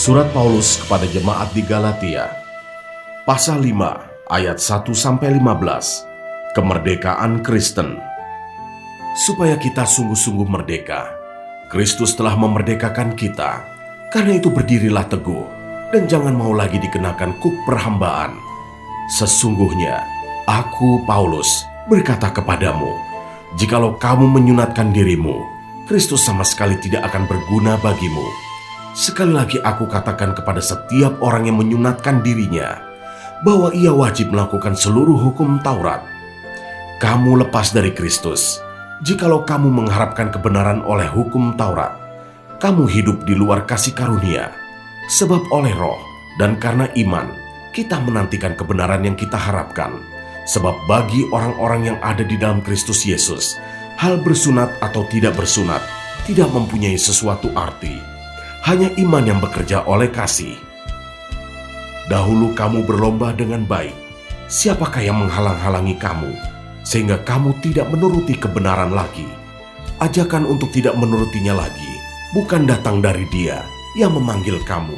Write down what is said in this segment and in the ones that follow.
Surat Paulus kepada jemaat di Galatia, pasal 5 ayat 1-15, kemerdekaan Kristen. Supaya kita sungguh-sungguh merdeka, Kristus telah memerdekakan kita. Karena itu berdirilah teguh, dan jangan mau lagi dikenakan kuk perhambaan. Sesungguhnya, aku Paulus berkata kepadamu, jikalau kamu menyunatkan dirimu, Kristus sama sekali tidak akan berguna bagimu. Sekali lagi aku katakan kepada setiap orang yang menyunatkan dirinya, bahwa ia wajib melakukan seluruh hukum Taurat. Kamu lepas dari Kristus, jikalau kamu mengharapkan kebenaran oleh hukum Taurat. Kamu hidup di luar kasih karunia, sebab oleh roh dan karena iman, kita menantikan kebenaran yang kita harapkan. Sebab bagi orang-orang yang ada di dalam Kristus Yesus, hal bersunat atau tidak bersunat tidak mempunyai sesuatu arti. Hanya iman yang bekerja oleh kasih. Dahulu kamu berlomba dengan baik. Siapakah yang menghalang-halangi kamu, sehingga kamu tidak menuruti kebenaran lagi? Ajakan untuk tidak menurutinya lagi bukan datang dari Dia yang memanggil kamu.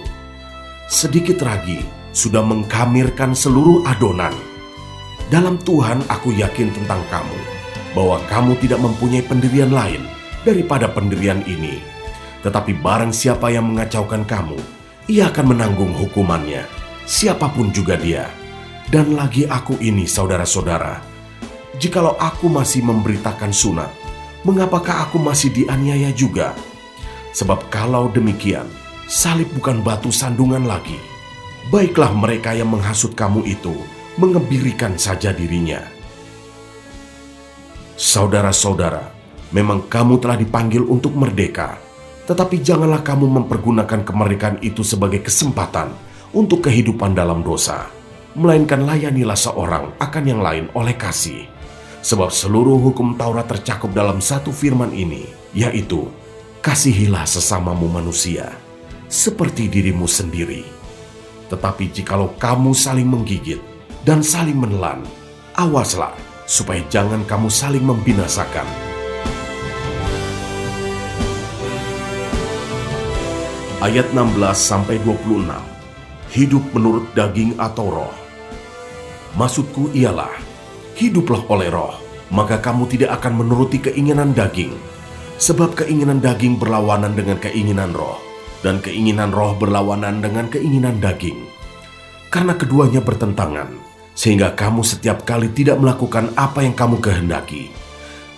Sedikit lagi sudah mengkamirkan seluruh adonan. Dalam Tuhan aku yakin tentang kamu, bahwa kamu tidak mempunyai pendirian lain daripada pendirian ini. Tetapi barang siapa yang mengacaukan kamu, ia akan menanggung hukumannya, siapapun juga dia. Dan lagi aku ini, saudara-saudara, jikalau aku masih memberitakan sunat, mengapakah aku masih dianiaya juga? Sebab kalau demikian, salib bukan batu sandungan lagi. Baiklah mereka yang menghasut kamu itu mengebirikan saja dirinya. Saudara-saudara, memang kamu telah dipanggil untuk merdeka. Tetapi janganlah kamu mempergunakan kemerdekaan itu sebagai kesempatan untuk kehidupan dalam dosa, melainkan layanilah seorang akan yang lain oleh kasih. Sebab seluruh hukum Taurat tercakup dalam satu firman ini, yaitu, kasihilah sesamamu manusia, seperti dirimu sendiri. Tetapi jikalau kamu saling menggigit dan saling menelan, awaslah supaya jangan kamu saling membinasakan. Ayat 16-26, hidup menurut daging atau roh. Maksudku ialah, hiduplah oleh roh, maka kamu tidak akan menuruti keinginan daging. Sebab keinginan daging berlawanan dengan keinginan roh, dan keinginan roh berlawanan dengan keinginan daging. Karena keduanya bertentangan, sehingga kamu setiap kali tidak melakukan apa yang kamu kehendaki.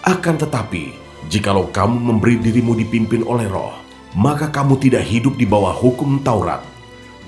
Akan tetapi, jikalau kamu memberi dirimu dipimpin oleh roh, maka kamu tidak hidup di bawah hukum Taurat.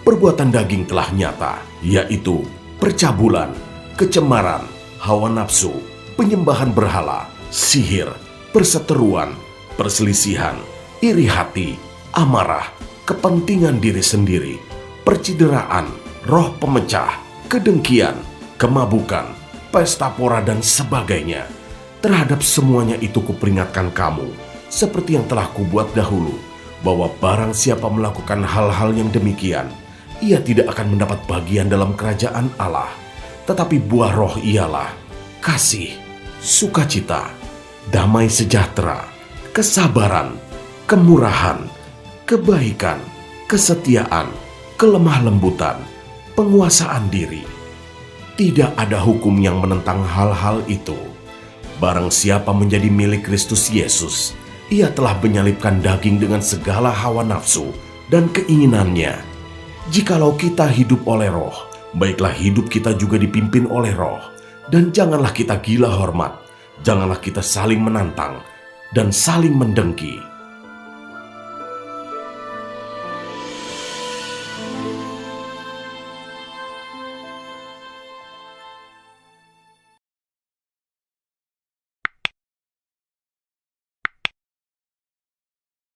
Perbuatan daging telah nyata, yaitu percabulan, kecemaran, hawa nafsu, penyembahan berhala, sihir, perseteruan, perselisihan, iri hati, amarah, kepentingan diri sendiri, percideraan, roh pemecah, kedengkian, kemabukan, pesta pora dan sebagainya. Terhadap semuanya itu kuperingatkan kamu, seperti yang telah kubuat dahulu, bahwa barang siapa melakukan hal-hal yang demikian, ia tidak akan mendapat bagian dalam kerajaan Allah. Tetapi buah roh ialah kasih, sukacita, damai sejahtera, kesabaran, kemurahan, kebaikan, kesetiaan, kelemah lembutan, penguasaan diri. Tidak ada hukum yang menentang hal-hal itu. Barang siapa menjadi milik Kristus Yesus, ia telah menyalibkan daging dengan segala hawa nafsu dan keinginannya. Jikalau kita hidup oleh roh, baiklah hidup kita juga dipimpin oleh roh. Dan janganlah kita gila hormat, janganlah kita saling menantang dan saling mendengki.